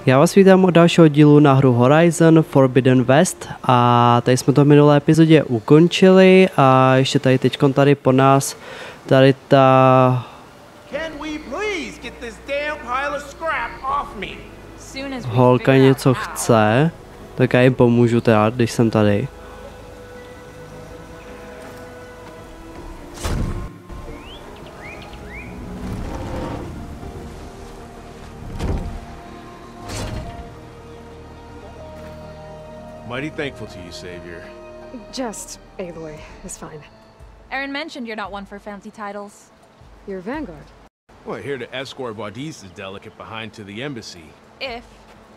Já vás vítám od dalšího dílu na hru Horizon Forbidden West a tady jsme to v minulé epizodě ukončili a ještě tady teďkon tady po nás tady ta holka něco chce, tak já jim pomůžu teda, když jsem tady. Mighty thankful to you, Savior. Just Aloy is fine. Aaron mentioned you're not one for fancy titles. You're Vanguard. Well, here to escort Wadis's delegate behind to the embassy. If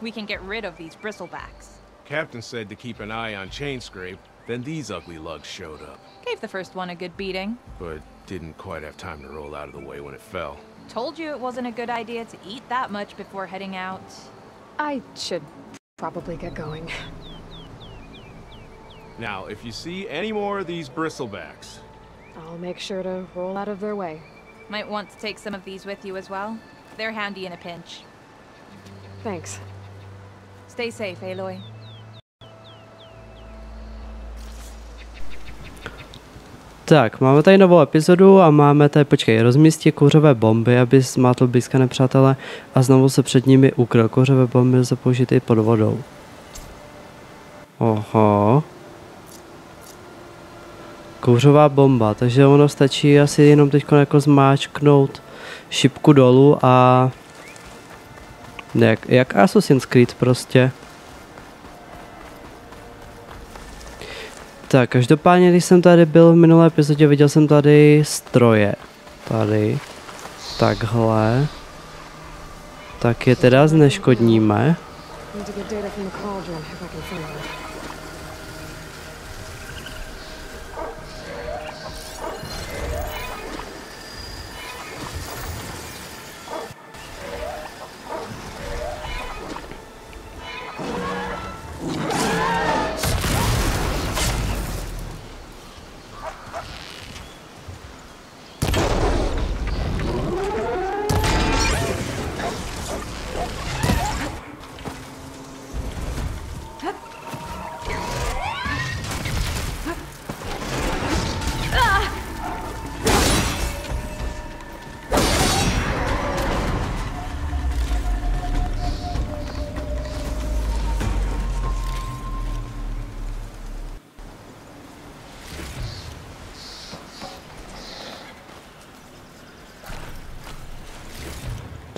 we can get rid of these bristlebacks. Captain said to keep an eye on Chainscrape, then these ugly lugs showed up. Gave the first one a good beating. But didn't quite have time to roll out of the way when it fell. Told you it wasn't a good idea to eat that much before heading out. I should probably get going. Now, if you see any more of these bristlebacks, I'll make sure to roll out of their way. Might want to take some of these with you as well. They're handy in a pinch. Thanks. Stay safe, Aloy. Tak, máme tady novou epizodu a máme tady, počkej, rozmístí kouřové bomby, aby zmátl blízké nepřátele a znovu se před nimi ukryl. Kouřové bomby lze použít i pod vodou. Oho. Kouřová bomba, takže ono stačí asi jenom teď jako zmáčknout šipku dolů a jak Assassin's Creed prostě. Tak, každopádně, když jsem tady byl v minulé epizodě, viděl jsem tady stroje. Tady. Takhle. Tak je teda zneškodníme.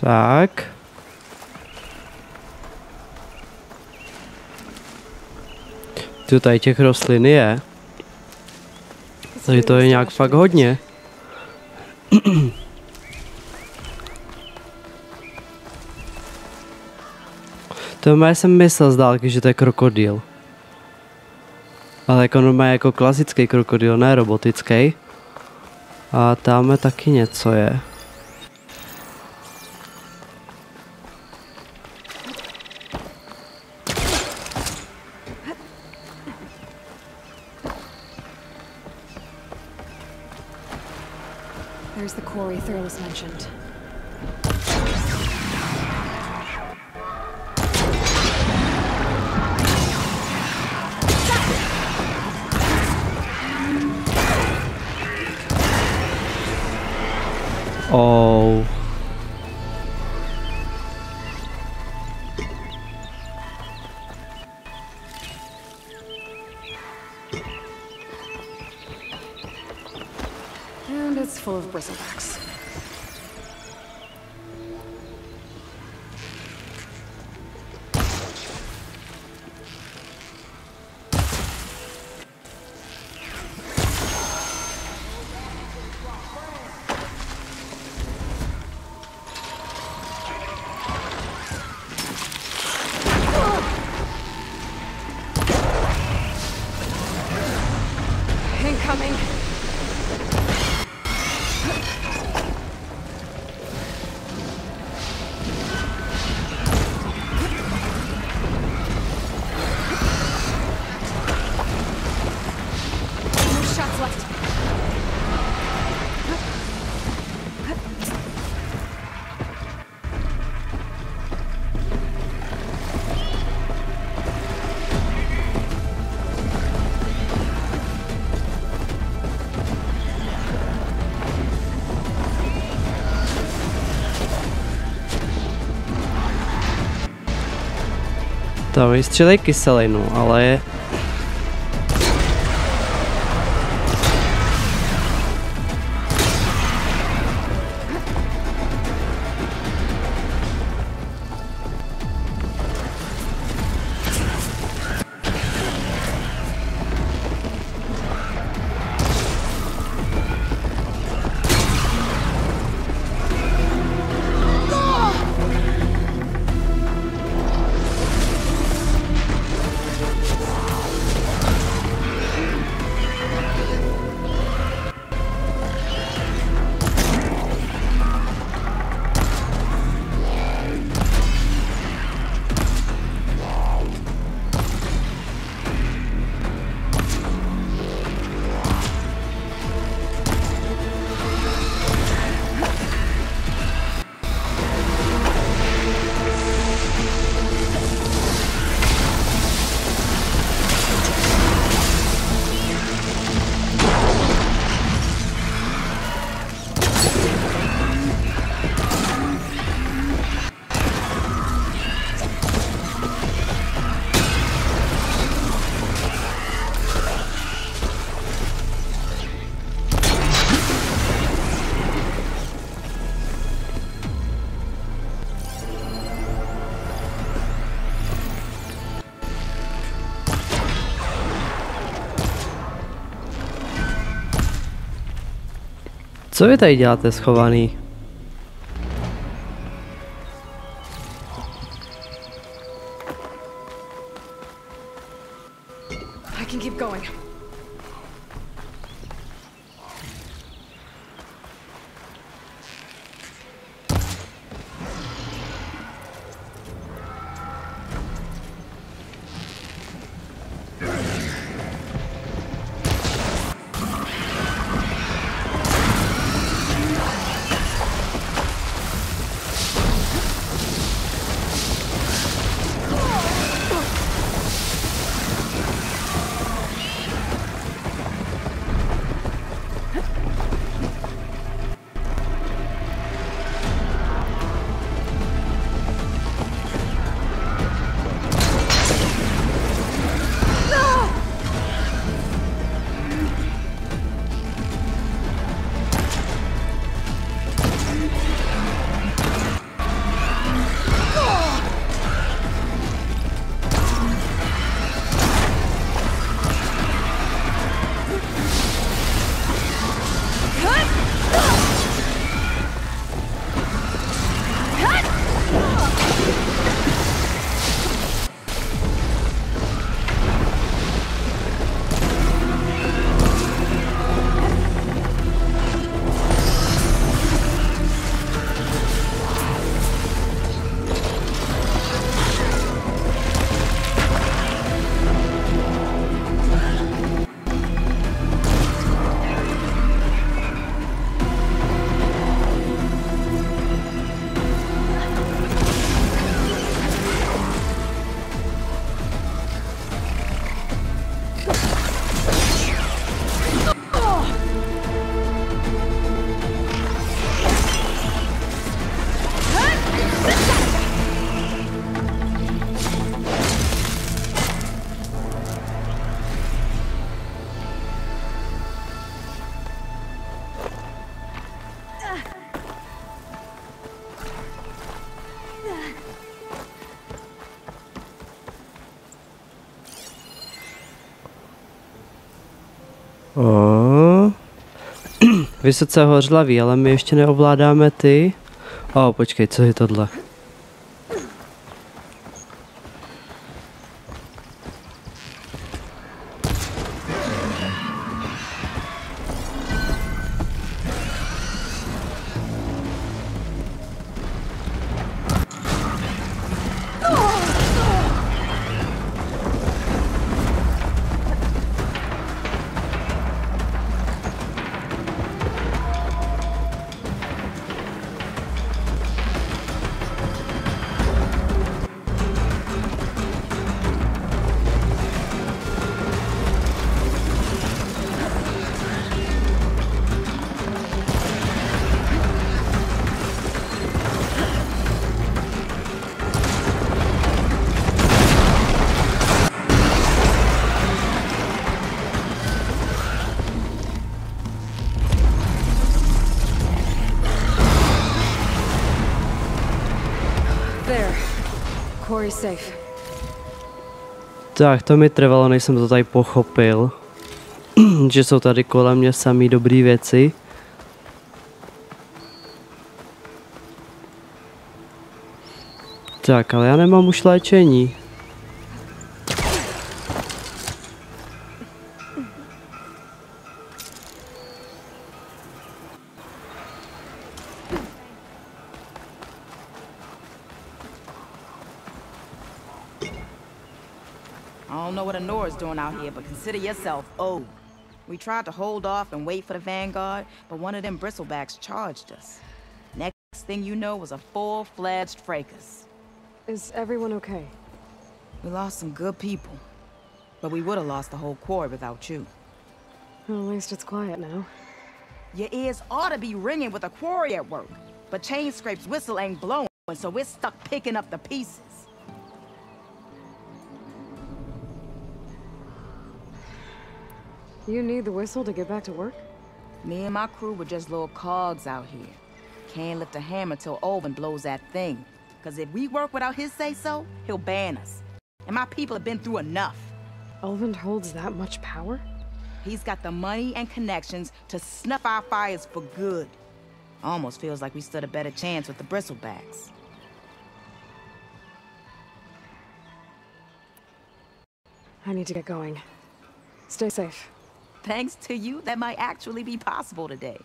Tak. Tu tady těch rostlin je. Takže to je nějak fakt hodně. To má jsem myslel z dálky, že to je krokodýl. Ale jako normálně jako klasický krokodýl, ne robotický. A tam taky něco je. There's the quarry Thurles mentioned. Oh. And it's full of bristlebacks. Incoming. To vystřelej kyselinu, ale... Co vy tady děláte schovaný? I can keep going. Vysoce hořlavý, ale my ještě neovládáme ty. Počkej, co je tohle? quarry's safe. Tak, to mi trvalo, než jsem to tady pochopil. Že jsou tady kolem mě samý dobrý věci. Tak, ale já nemám už léčení. I don't know what Honora's doing out here, but consider yourself owed. We tried to hold off and wait for the Vanguard, but one of them bristlebacks charged us. Next thing you know was a full-fledged fracas. Is everyone okay? We lost some good people, but we would have lost the whole quarry without you. Well, at least it's quiet now. Your ears ought to be ringing with a quarry at work, but Chainscrape's whistle ain't blowing, so we're stuck picking up the pieces. You need the whistle to get back to work? Me and my crew were just little cogs out here. Can't lift a hammer till Olvin blows that thing. Cause if we work without his say-so, he'll ban us. And my people have been through enough. Elvin holds that much power? He's got the money and connections to snuff our fires for good. Almost feels like we stood a better chance with the bristlebacks. I need to get going. Stay safe. Thanks to you, that might actually be possible today.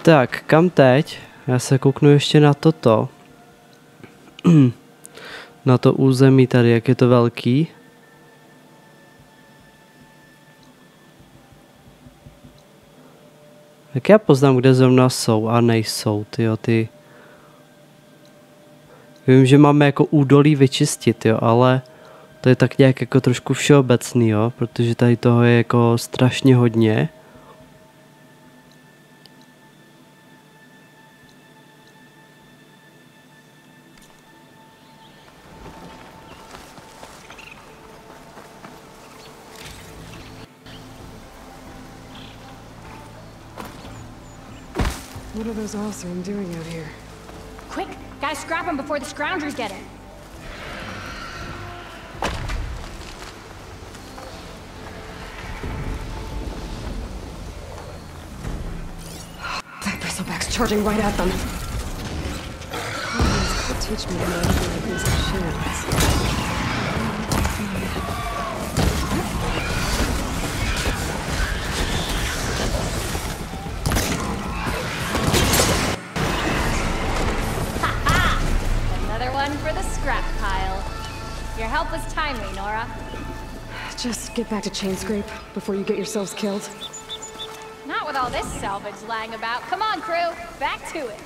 Tak, kam teď? Já se kouknu ještě na toto. Na to území tady, jak je to velký. Jak já poznám, kde zrovna jsou a nejsou, ty. Vím, že máme jako údolí vyčistit, jo, ale to je tak nějak jako trošku všeobecný, jo, protože tady toho je jako strašně hodně. What are those Osrim doing out here? Quick! Gotta scrap him before the Scroungers get him! That bristleback's charging right at them. Oh, could teach me how to do these machines. For the scrap pile. Your help was timely, Nora. Just get back to Chainscrape before you get yourselves killed. Not with all this salvage lying about. Come on, crew. Back to it.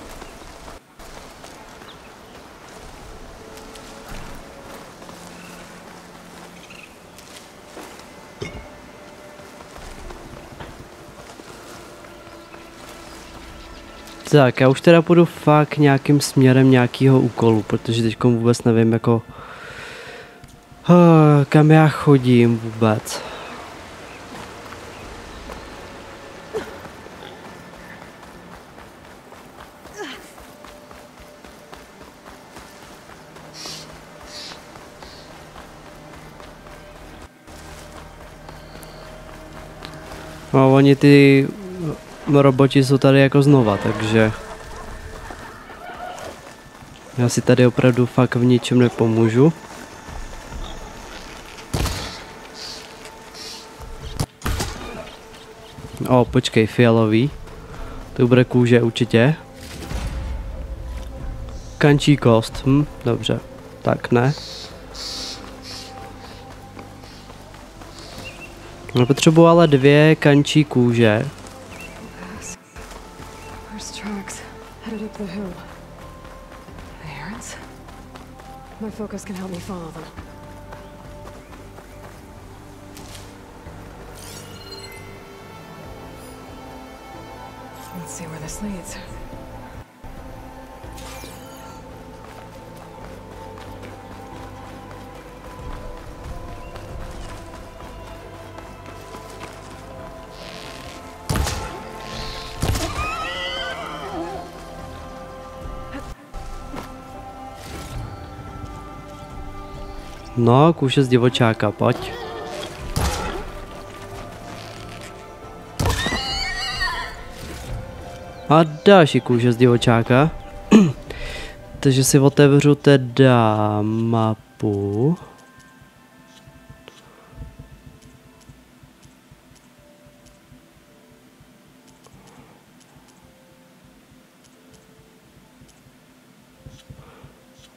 Tak, já už teda půjdu fakt nějakým směrem nějakého úkolu, protože teď vůbec nevím, jako kam já chodím vůbec. No, oni ty roboti jsou tady jako znova, takže já si tady opravdu fakt v ničem nepomůžu. O, počkej, fialový. To bude kůže určitě. Kančí kost, dobře. Tak ne. No, potřebuji ale 2 kančí kůže. My focus can help me follow them. Let's see where this leads. No, kůže z divočáka, pojď. A další kůže z divočáka. Takže si otevřu teda mapu.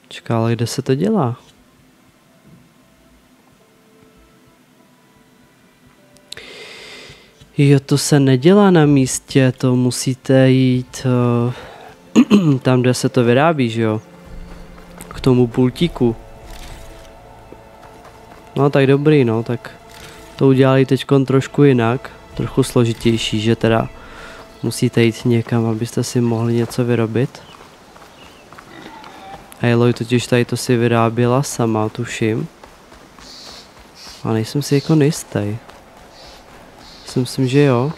Čeká, ale kde se to dělá? Jo, to se nedělá na místě, to musíte jít tam, kde se to vyrábí, že jo? K tomu pultíku. No tak dobrý, no, tak to udělali teďkon trošku jinak, trochu složitější, že teda musíte jít někam, abyste si mohli něco vyrobit. Aloy totiž tady to si vyráběla sama, tuším. A nejsem si jako nejistý. Myslím, že jo.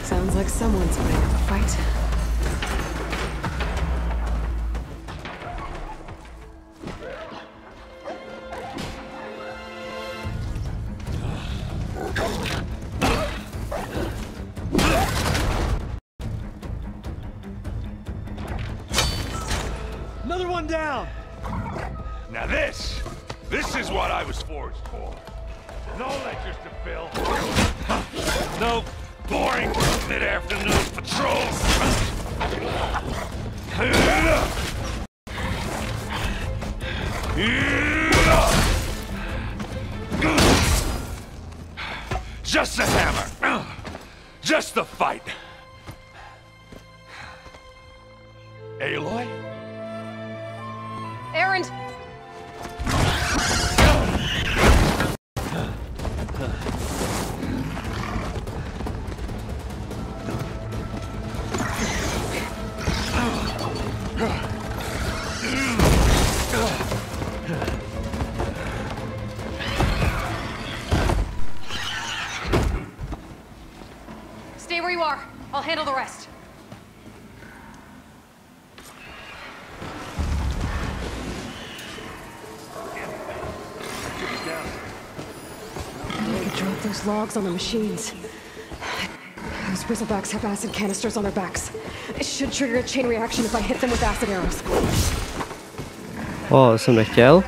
Sounds like someone's putting up a fight. Another one down! Now this is what I was forged for. No lectures to fill. No boring mid-afternoon patrols. Just the hammer. Just the fight. Aloy? Errand! Stay where you are. I'll handle the rest. Drop those logs on the machines. Those bristlebacks have acid canisters on their backs. It should trigger a chain reaction if I hit them with acid arrows. O, jsem nechtěl.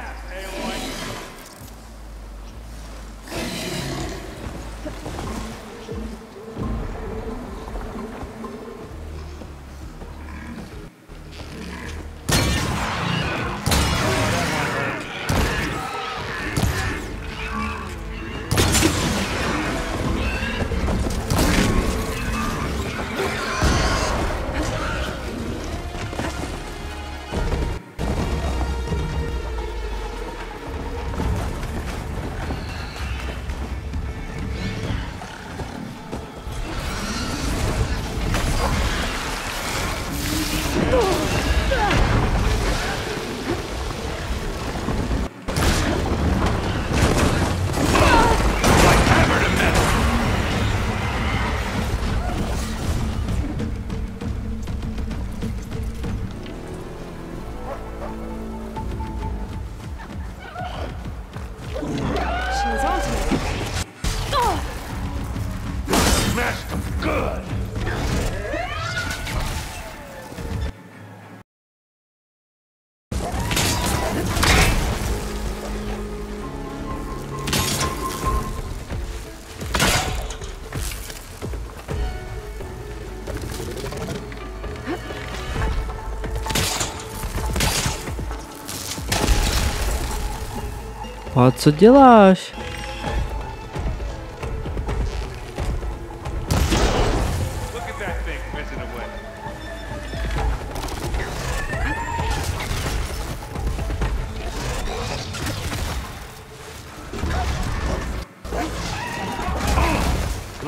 A co děláš?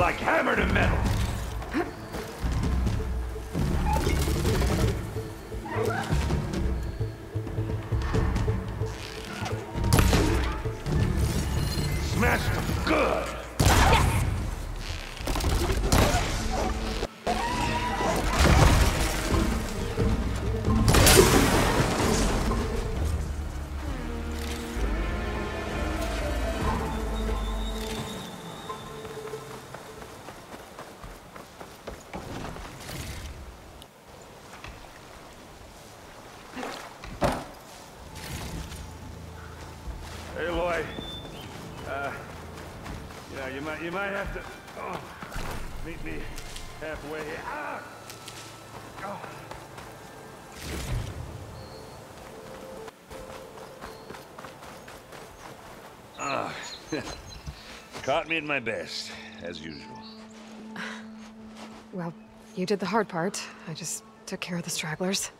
like hammer to metal. Smashed them good. Hey, Lloyd. You might have to meet me halfway here. Caught me at my best, as usual. Well, you did the hard part. I just took care of the stragglers.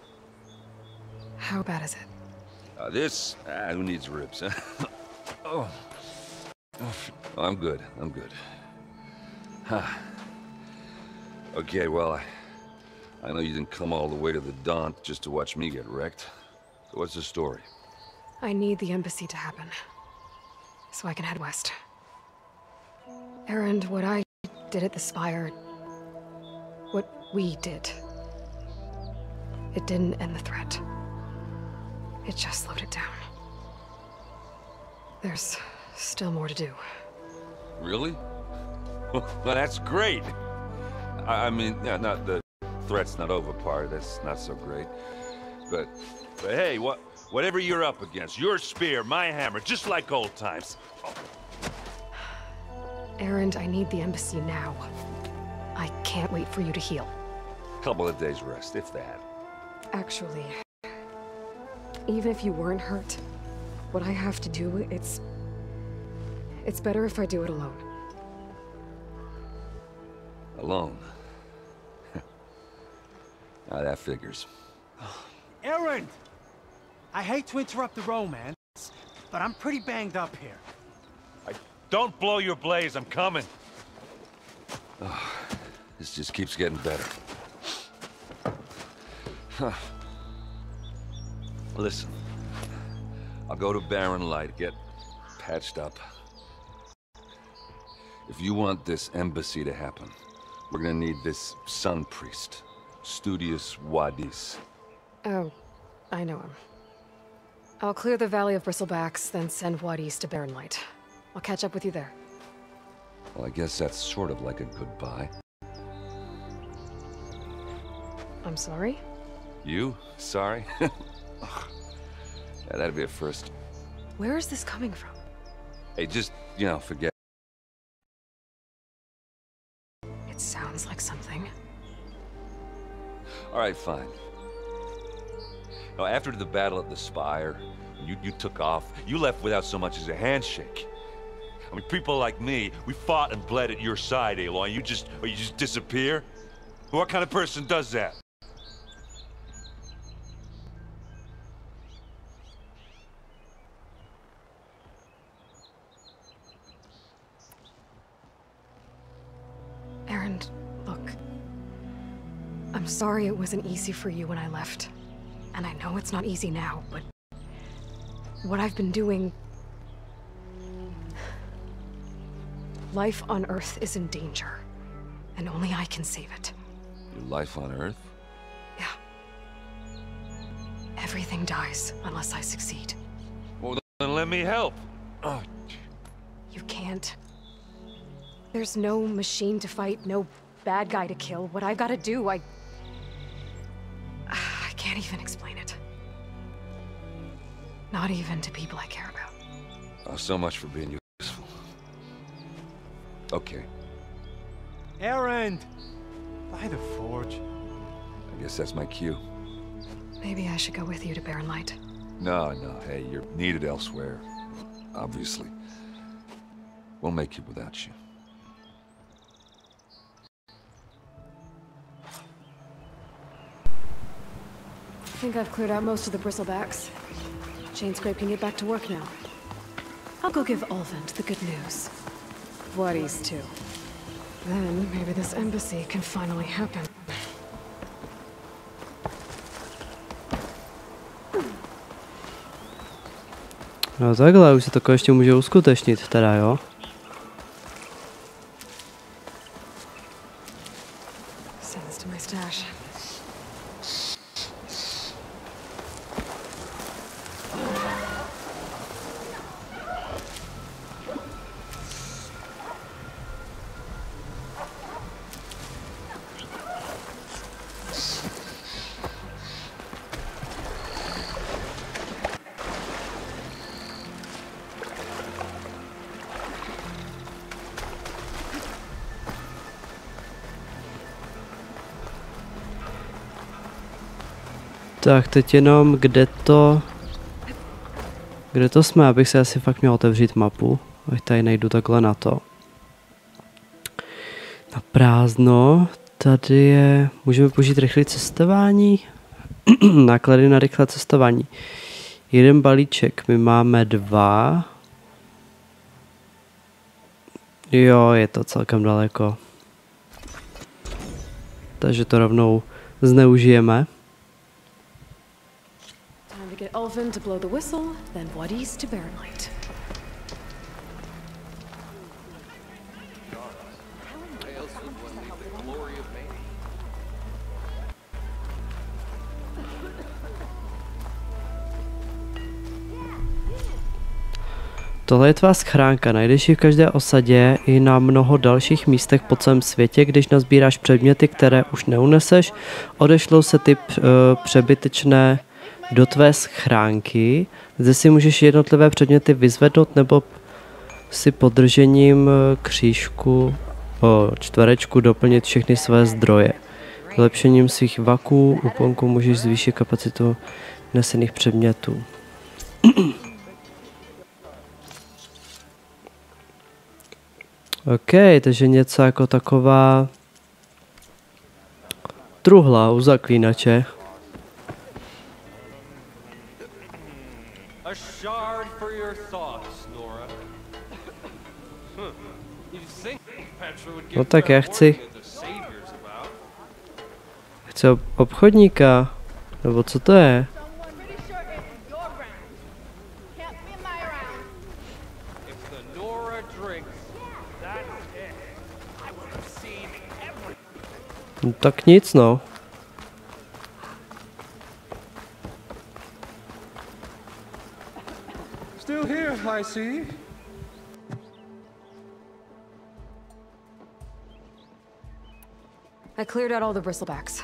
How bad is it? Who needs ribs, huh? Oh, I'm good. Huh. Okay, well, I know you didn't come all the way to the Daunt just to watch me get wrecked. So what's the story? I need the embassy to happen, so I can head west. Erend, what I did at the Spire, what we did, it didn't end the threat. It just slowed it down. There's still more to do. Really? Well, that's great. I mean, yeah, not the threat's not over part. That's not so great. But hey, whatever you're up against, your spear, my hammer, just like old times. Erend, I need the embassy now. I can't wait for you to heal. Couple of days rest, if that. Actually, even if you weren't hurt, what I have to do, it's better if I do it alone. Alone? Now that figures. Erend! I hate to interrupt the romance, but I'm pretty banged up here. Don't blow your blaze, I'm coming. Oh, this just keeps getting better. Huh. Listen, I'll go to Barren Light, get patched up. If you want this embassy to happen, we're gonna need this sun priest, Studius Wadis. Oh, I know him. I'll clear the Valley of Bristlebacks, then send Wadis to Barren Light. I'll catch up with you there. Well, I guess that's sort of like a goodbye. I'm sorry? You? Sorry? Yeah, that'd be a first. Where is this coming from? Hey, just, forget. It sounds like something. All right, fine. Now, after the battle at the Spire, you took off. You left without so much as a handshake. I mean, people like me, we fought and bled at your side, Aloy. You just disappear? What kind of person does that? Erend, look. I'm sorry it wasn't easy for you when I left. And I know it's not easy now, but what I've been doing... Life on Earth is in danger, and only I can save it. Your life on Earth? Yeah. Everything dies unless I succeed. Well, then let me help. Oh. You can't. There's no machine to fight, no bad guy to kill. What I've got to do, I can't even explain it. Not even to people I care about. Oh, so much for being useful. Okay. Erend! By the forge. I guess that's my cue. Maybe I should go with you to Barren Light. No, hey, you're needed elsewhere. Obviously. We'll make it without you. I think I've cleared out most of the bristlebacks. Chainscrape can get back to work now. I'll go give Ulvund the good news. Wadis, too. Then maybe this embassy can finally happen. No takhle, už se to ještě může uskutečnit teda, jo? Send this to my stash. Tak teď jenom, kde to jsme, abych si asi fakt měl otevřít mapu, ať tady nejdu takhle na to. Na prázdno, tady je, můžeme použít rychlé cestování, náklady na rychlé cestování. Jeden balíček, my máme 2. Jo, je to celkem daleko. Takže to rovnou zneužijeme. Get Ulvin to blow the whistle, then Wadis to bear light. Tohle je tvá schránka, najdeš ji v každé osadě i na mnoho dalších místech po celém světě. Když nazbíráš předměty, které už neuneseš, odešlou se ty přebytečné do tvé schránky. Zde si můžeš jednotlivé předměty vyzvednout nebo si podržením křížku čtverečku doplnit všechny své zdroje. Vylepšením svých vaků úponku můžeš zvýšit kapacitu nesených předmětů. OK, takže něco jako taková truhla u zaklínače. A shard for your thoughts, Nora. You'd think Petra would give No tak já chci obchodníka, nebo co to je? No tak nic, no. Still here, I see. I cleared out all the bristlebacks.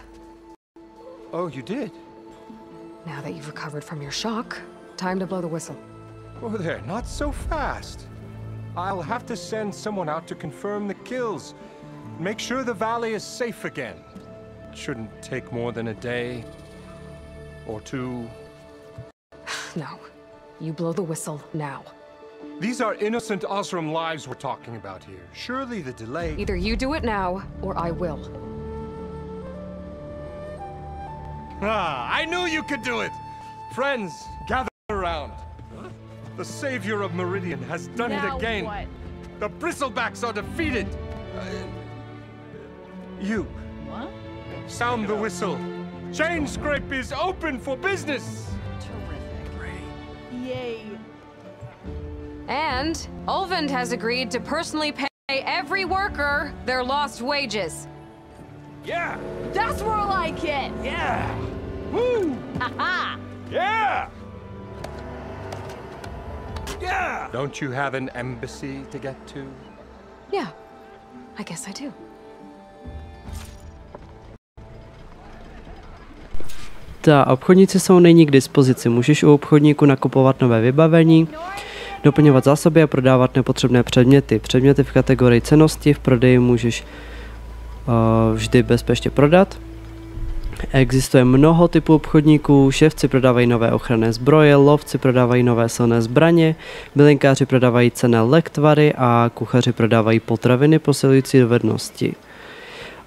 Oh, you did? Now that you've recovered from your shock, time to blow the whistle. Oh, there, not so fast. I'll have to send someone out to confirm the kills. Make sure the valley is safe again. It shouldn't take more than a day or 2. No. You blow the whistle now. These are innocent Osram lives we're talking about here. Surely the delay... Either you do it now, or I will. Ah, I knew you could do it! Friends, gather around. The savior of Meridian has done it again. What? The bristlebacks are defeated. You. What? Sound the whistle. Chain Scrape is open for business. Terrific. Yay. And Ulvin has agreed to personally pay every worker their lost wages. Yeah. That's more like it. Yeah. Woo. Aha. Yeah. Yeah. Don't you have an embassy to get to? Yeah. I guess I do. Obchodníci jsou nyní k dispozici. Můžeš u obchodníku nakupovat nové vybavení, doplňovat zásoby a prodávat nepotřebné předměty. Předměty v kategorii cennosti v prodeji můžeš vždy bezpečně prodat. Existuje mnoho typů obchodníků, ševci prodávají nové ochranné zbroje, lovci prodávají nové silné zbraně, bylinkáři prodávají cenné lektvary a kuchaři prodávají potraviny posilující dovednosti.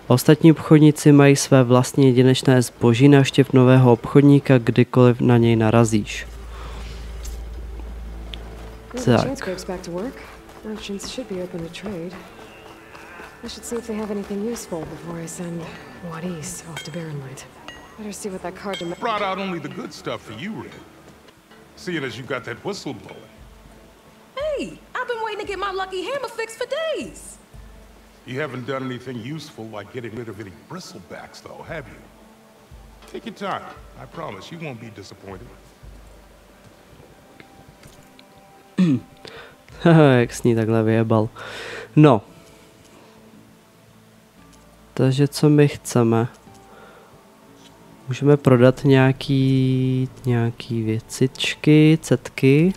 Ostatní obchodníci mají své vlastní jedinečné zboží, návštěv nového obchodníka, kdykoliv na něj narazíš. Tak. I should see if they have anything useful before I send Wadis off to Barrenlight. Better see what that card Brought out only the good stuff for you, Red. Seeing as you got that whistle blowing. Hey, I've been waiting to get my lucky hammer fixed for days. You haven't done anything useful like getting rid of any bristlebacks, though, have you? Take your time. I promise you won't be disappointed. Jak s ní takhle vyjebal. No. Takže co my chceme? Můžeme prodat nějaký věcičky, cetky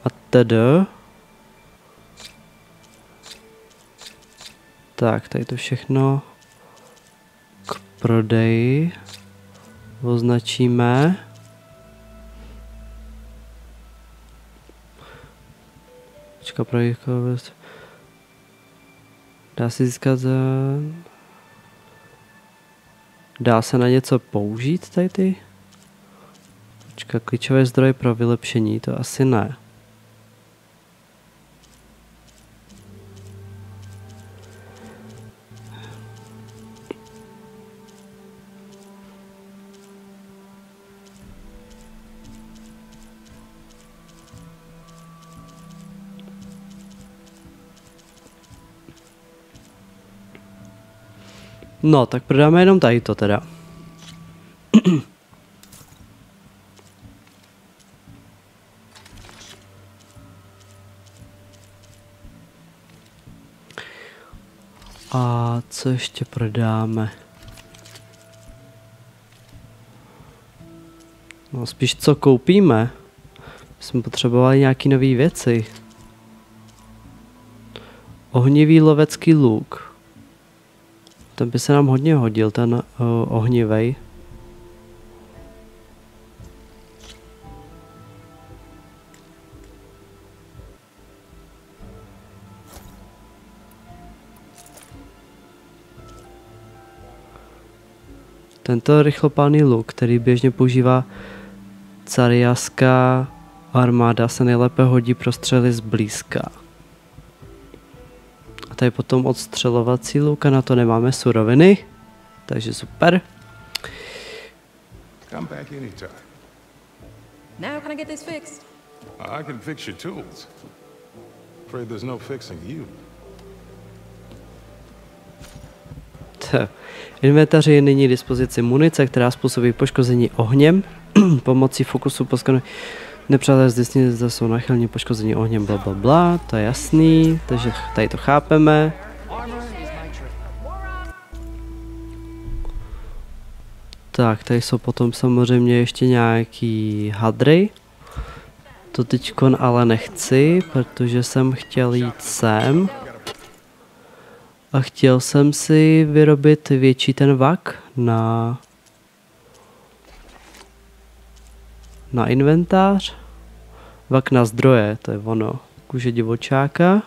a td. Tak, tady to všechno k prodeji označíme. Dá se získat za... Dá se na něco použít tady ty? Počkat, klíčové zdroje pro vylepšení, to asi ne. No, tak prodáme jenom tady to teda. A co ještě prodáme? No, spíš co koupíme. Jsme potřebovali nějaký nový věci. Ohnivý lovecký luk. Ten by se nám hodně hodil, ten ohnivej. Tento rychlopálný luk, který běžně používá cariaská armáda, se nejlépe hodí pro střely zblízka. A tady potom odstřelovací luk a na to nemáme suroviny, takže super. Come back anytime. Now can I get this fixed? I can fix your tools. Afraid there's no fixing you. V inventáři je nyní dispozici munice, která způsobí poškození ohněm. Pomocí fokusu poskanu nepřátelé zjistí, zda jsou náchylní poškození ohněm, blablabla, to je jasný, takže tady to chápeme. Tak, tady jsou potom samozřejmě ještě nějaký hadry. To teďkon ale nechci, protože jsem chtěl jít sem. A chtěl jsem si vyrobit větší ten vak na inventář. Vak na zdroje, to je ono. Kůže divočáka.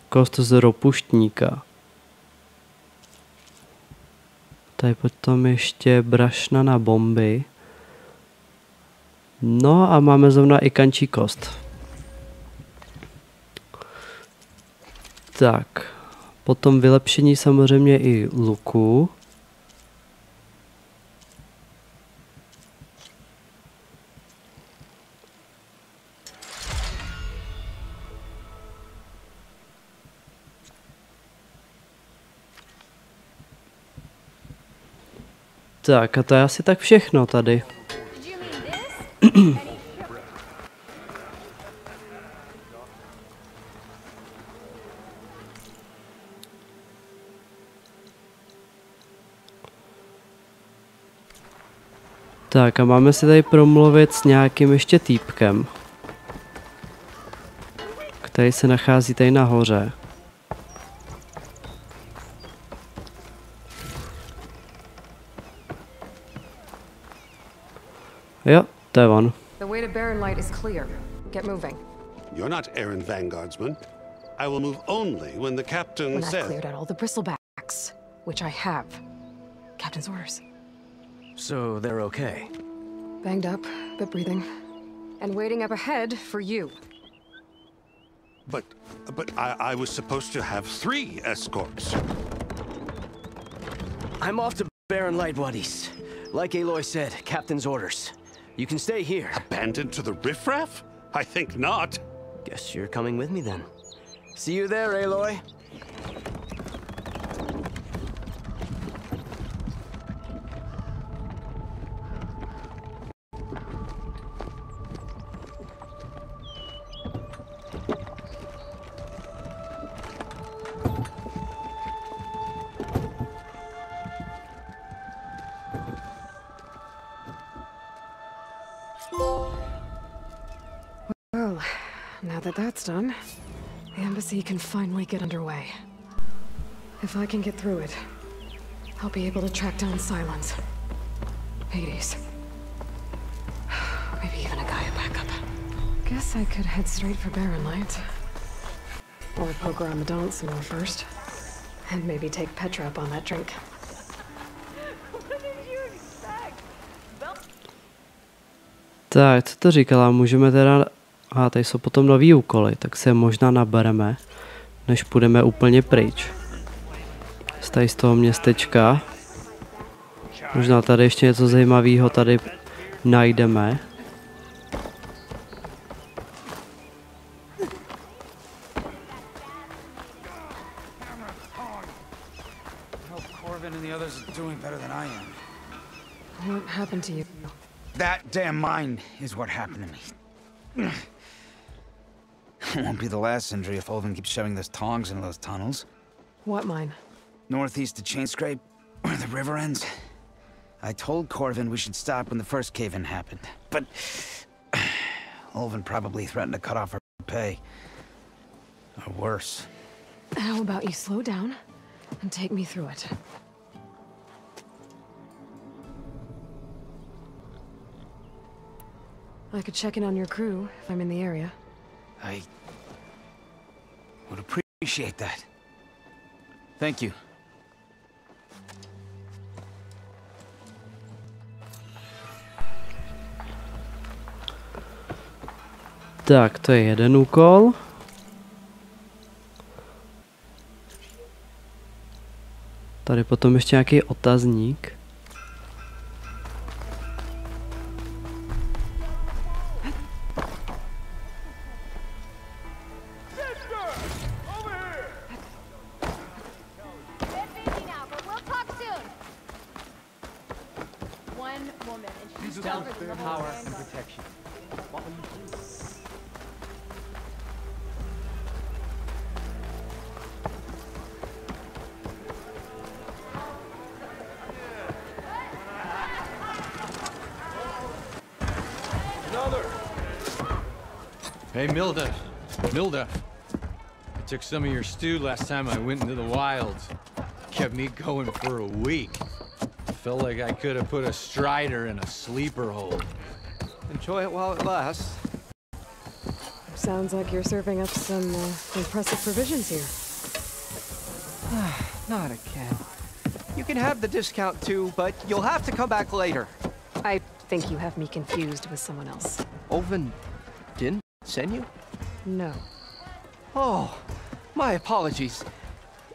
Kost z ropuštníka. Tady potom ještě brašna na bomby. No a máme zrovna i kančí kost. Tak, potom vylepšení samozřejmě i luku. Tak a to je asi tak všechno tady. Tak a máme si tady promluvit s nějakým ještě týpkem, který se nachází tady nahoře. Jo, to je on. The way to Barrenlight is clear. Get moving. You're not errand vanguardsman. I will move only when the captain When I've says. cleared out all the bristlebacks, which I have. Captain's orders. So they're okay. Banged up, but breathing. And waiting up ahead for you. But I was supposed to have 3 escorts. I'm off to Baron Lightwaddy's. Like Aloy said, Captain's orders. You can stay here. Abandoned to the riffraff? I think not. Guess you're coming with me then. See you there, Aloy. Well, now that that's done, the embassy can finally get underway. If I can get through it, I'll be able to track down Silence, Hades, maybe even a Gaia backup. Guess I could head straight for Barren Light. Or poke around the dance some more first. And maybe take Petra up on that drink. Tak, co to říkala? Můžeme teda... A tady jsou potom nový úkoly, tak se možná nabereme, než půjdeme úplně pryč. Tady z toho městečka. Možná tady ještě něco zajímavého tady najdeme. What happened to you? That damn mine is what happened to me. It won't be the last injury if Olvin keeps shoving those tongs into those tunnels. What mine? Northeast of Chainscrape, where the river ends. I told Corvin we should stop when the first cave-in happened, but Olvin probably threatened to cut off her pay. Or worse. How about you slow down and take me through it? I could check in on your crew if I'm in the area. I would appreciate that. Thank you. Tak, to je jeden úkol. Tady potom ještě nějaký otazník. Hey, Milda. I took some of your stew last time I went into the wilds. Kept me going for a week. Felt like I could have put a strider in a sleeper hold. Enjoy it while it lasts. Sounds like you're serving up some impressive provisions here. Not again. You can have the discount too, but you'll have to come back later. I think you have me confused with someone else. Olvin didn't send you? No. Oh, my apologies.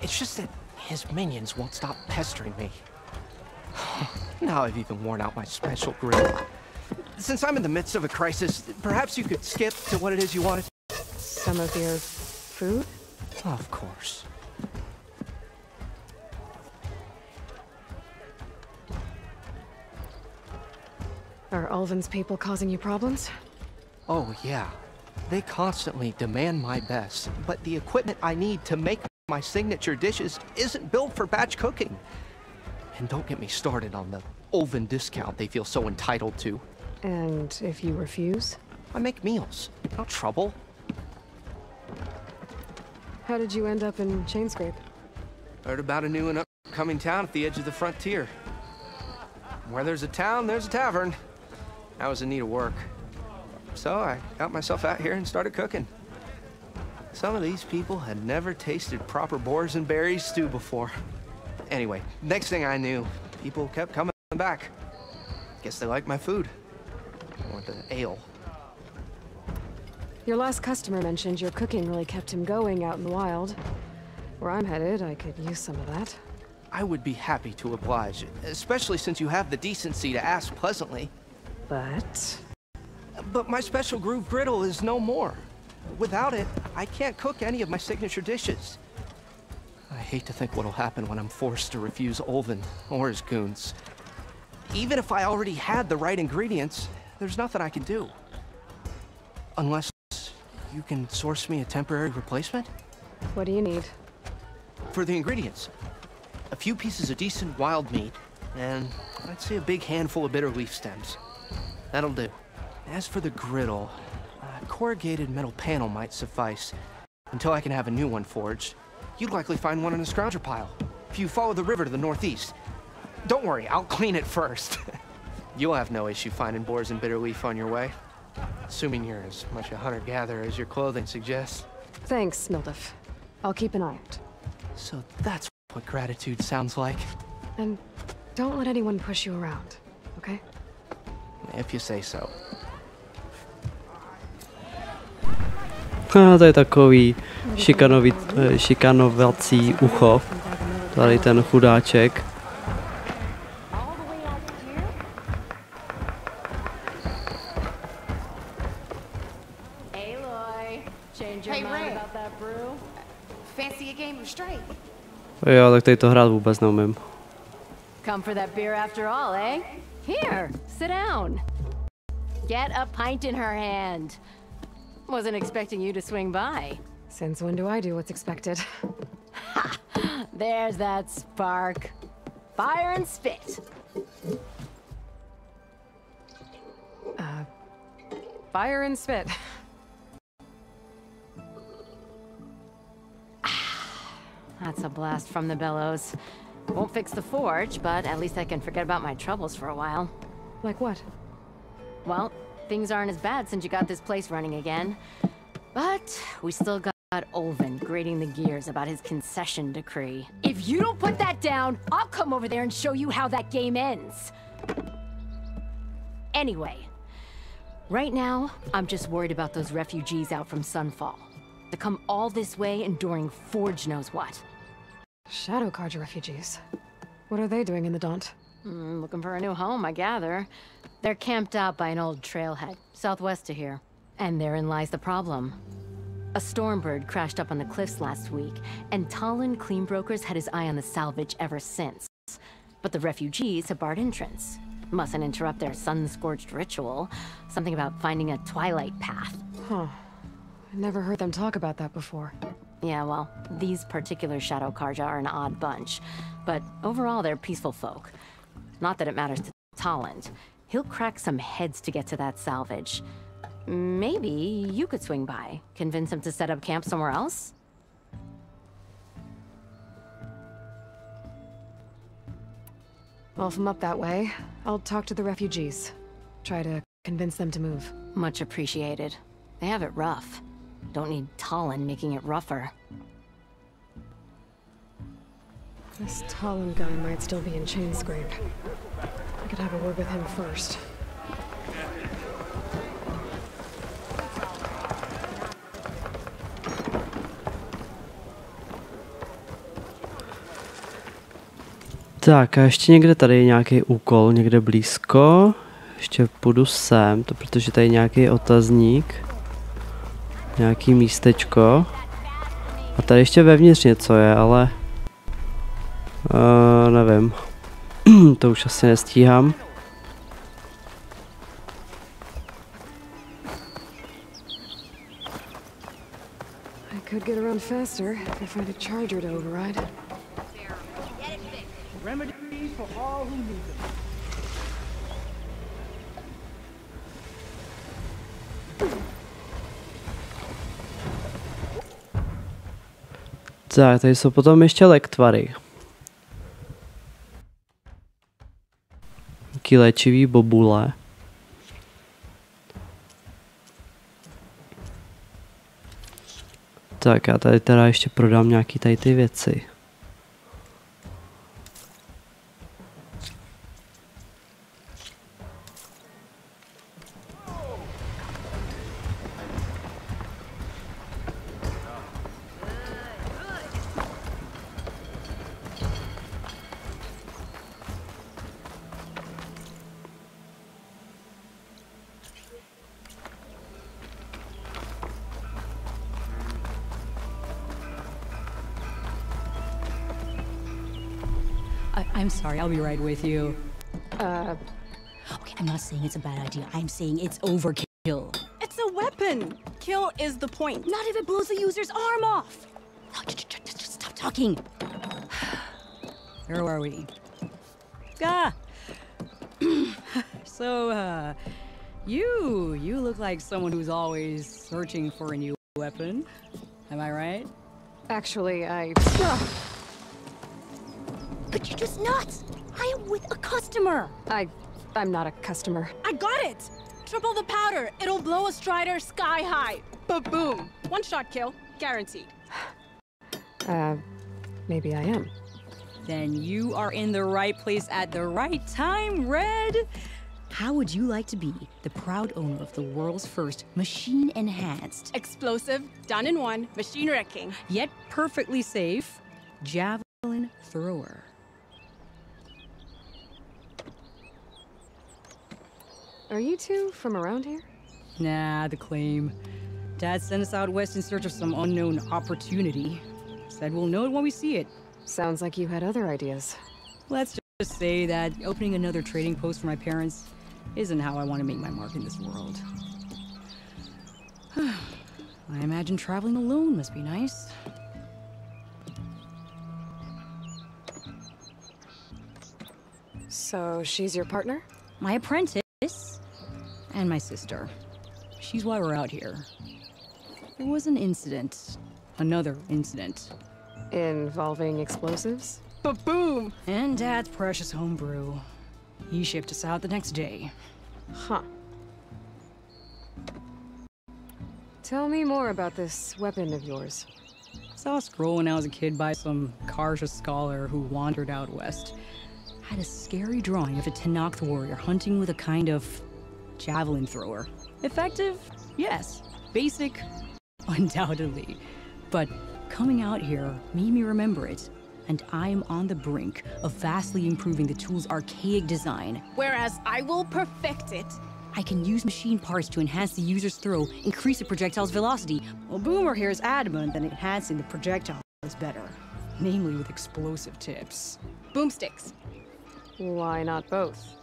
It's just that his minions won't stop pestering me. Now I've even worn out my special grill. Since I'm in the midst of a crisis, perhaps you could skip to what it is you wanted. Some of your food? Of course. Are Ulvin's people causing you problems? Oh, yeah. They constantly demand my best, but the equipment I need to make my signature dishes isn't built for batch cooking. And don't get me started on the Ulvin discount they feel so entitled to. And if you refuse? I make meals, no trouble. How did you end up in Chainscrape? Heard about a new and upcoming town at the edge of the frontier. Where there's a town, there's a tavern. I was in need of work. So I got myself out here and started cooking. Some of these people had never tasted proper boars and berries stew before. Anyway, next thing I knew, people kept coming back. Guess they liked my food. Or the ale. Your last customer mentioned your cooking really kept him going out in the wild. Where I'm headed, I could use some of that. I would be happy to oblige, especially since you have the decency to ask pleasantly. But my special groove griddle is no more. Without it, I can't cook any of my signature dishes. I hate to think what'll happen when I'm forced to refuse Olvin or his goons. Even if I already had the right ingredients, there's nothing I can do. Unless you can source me a temporary replacement? What do you need? For the ingredients, a few pieces of decent wild meat, and I'd say a big handful of bitter leaf stems. That'll do. As for the griddle, a corrugated metal panel might suffice. Until I can have a new one forged, you'd likely find one in a scrounger pile, if you follow the river to the northeast. Don't worry, I'll clean it first. You'll have no issue finding boars and bitter leaf on your way. Assuming you're as much a hunter-gatherer as your clothing suggests. Thanks, Mildif. I'll keep an eye out. So that's what gratitude sounds like. And don't let anyone push you around, okay? If you say so. To je takový šikanovací ucho. Tady ten chudáček. Fancy a game of straight? Jo, tak tady to hrát vůbec neumím. Come for that beer after all, eh? Here, sit down. Get a pint in her hand. Wasn't expecting you to swing by. Since when do I do what's expected? Ha! There's that spark. Fire and spit. Fire and spit. That's a blast from the bellows. Won't fix the forge, but at least I can forget about my troubles for a while. Like what? Well, things aren't as bad since you got this place running again. But we still got Olvin grating the gears about his concession decree. If you don't put that down, I'll come over there and show you how that game ends. Anyway, right now, I'm just worried about those refugees out from Sunfall. To come all this way enduring Forge knows what. Shadow Carja refugees. What are they doing in the Daunt? Looking for a new home, I gather. They're camped out by an old trailhead, southwest of here. And therein lies the problem. A stormbird crashed up on the cliffs last week, and Talon Cleanbrokers had his eye on the salvage ever since. But the refugees have barred entrance. Mustn't interrupt their sun-scorched ritual. Something about finding a twilight path. Huh. I never heard them talk about that before. Yeah, well, these particular Shadow Carja are an odd bunch. But overall, they're peaceful folk. Not that it matters to Talon. He'll crack some heads to get to that salvage. Maybe you could swing by, convince him to set up camp somewhere else? Well, if I'm up that way, I'll talk to the refugees. Try to convince them to move. Much appreciated. They have it rough. Don't need Talon making it rougher. This Talon guy might still be in Chainscrape. I could have a word with him first. Tak a ještě někde tady je nějaký úkol, někde blízko. Ještě půjdu sem, to protože tady je nějaký otazník. Nějaký místečko. A tady ještě vevnitř něco je, ale... nevím. To už asi nestíhám. I could get around faster if I find a charger to override. Remedies for all who need them. Tak, tady jsou potom ještě lektvary. Taký léčivý bobule. Tak, já tady teda ještě prodám nějaký tady ty věci. I'm sorry, I'll be right with you. Okay, I'm not saying it's a bad idea. I'm saying it's overkill. It's a weapon. Kill is the point. Not if it blows the user's arm off. No, just stop talking. Where are we? So, you look like someone who's always searching for a new weapon. Am I right? Actually, But you're just nuts! I am with a customer! I'm not a customer. I got it! Triple the powder. It'll blow a Strider sky high. Ba-boom. One shot kill. Guaranteed. Maybe I am. Then you are in the right place at the right time, Red. How would you like to be the proud owner of the world's first machine-enhanced, explosive, done in one, machine wrecking, yet perfectly safe, javelin thrower? Are you two from around here? Nah, the claim. Dad sent us out west in search of some unknown opportunity. Said we'll know it when we see it. Sounds like you had other ideas. Let's just say that opening another trading post for my parents isn't how I want to make my mark in this world. I imagine traveling alone must be nice. So she's your partner? My apprentice. And my sister. She's why we're out here. There was an incident. Another incident. Involving explosives? Ba-boom! And Dad's precious homebrew. He shipped us out the next day. Huh. Tell me more about this weapon of yours. Saw a scroll when I was a kid by some Karja scholar who wandered out west. Had a scary drawing of a Tenakth warrior hunting with a kind of javelin thrower. Effective? Yes. Basic? Undoubtedly. But coming out here made me remember it, and I'm on the brink of vastly improving the tool's archaic design. Whereas I will perfect it. I can use machine parts to enhance the user's throw, increase the projectile's velocity. Well, Boomer here is adamant that enhancing the projectile is better, namely with explosive tips. Boomsticks. Why not both?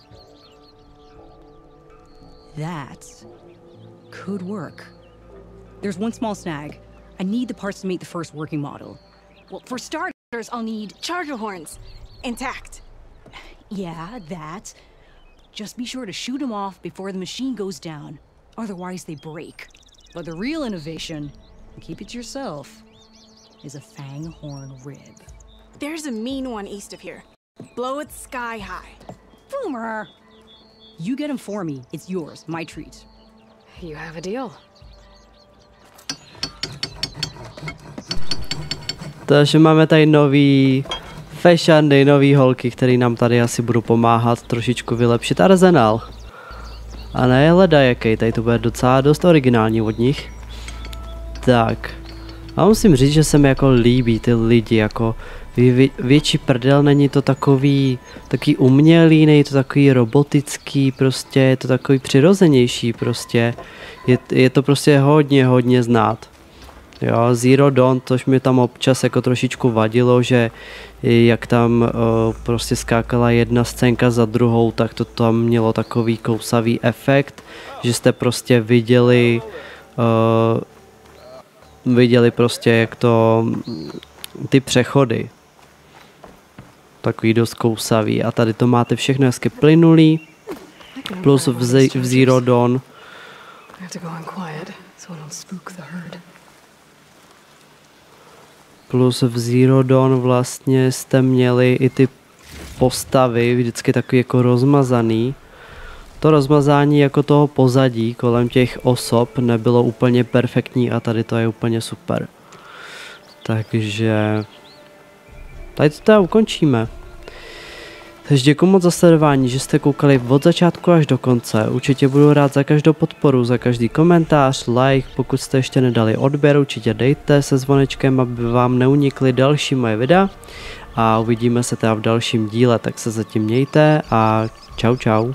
That could work. There's one small snag. I need the parts to make the first working model. Well, for starters, I'll need charger horns. Intact. Yeah, that. Just be sure to shoot them off before the machine goes down. Otherwise, they break. But the real innovation, and keep it to yourself, is a fang horn rib. There's a mean one east of here. Blow it sky high. Boomer! You get him for me. It's yours. My treat. You have a deal. Takže máme tady nový fashiony, nový holky, který nám tady asi budou pomáhat trošičku vylepšit arzenál. A ne leda jaký, tady to bude docela dost originální od nich. Tak. A musím říct, že se mi jako líbí ty lidi, jako větší prdel, není to takový umělý, není to takový robotický, prostě je to takový přirozenější prostě. Je to prostě hodně znát. Jo, Zero Dawn, což mi tam občas jako trošičku vadilo, že jak tam prostě skákala jedna scénka za druhou, tak to tam mělo takový kousavý efekt, že jste prostě viděli prostě jak to ty přechody. Takový dost kousavý a tady to máte všechno hezky plynulý, plus v Zero Dawn. Plus v Zero Dawn vlastně jste měli i ty postavy vždycky takový jako rozmazaný. To rozmazání jako toho pozadí kolem těch osob nebylo úplně perfektní a tady to je úplně super. Takže tady to teda ukončíme. Takže děkuji moc za sledování, že jste koukali od začátku až do konce. Určitě budu rád za každou podporu, za každý komentář, like. Pokud jste ještě nedali odběr, určitě dejte se zvonečkem, aby vám neunikly další moje videa. A uvidíme se teda v dalším díle, tak se zatím mějte a čau.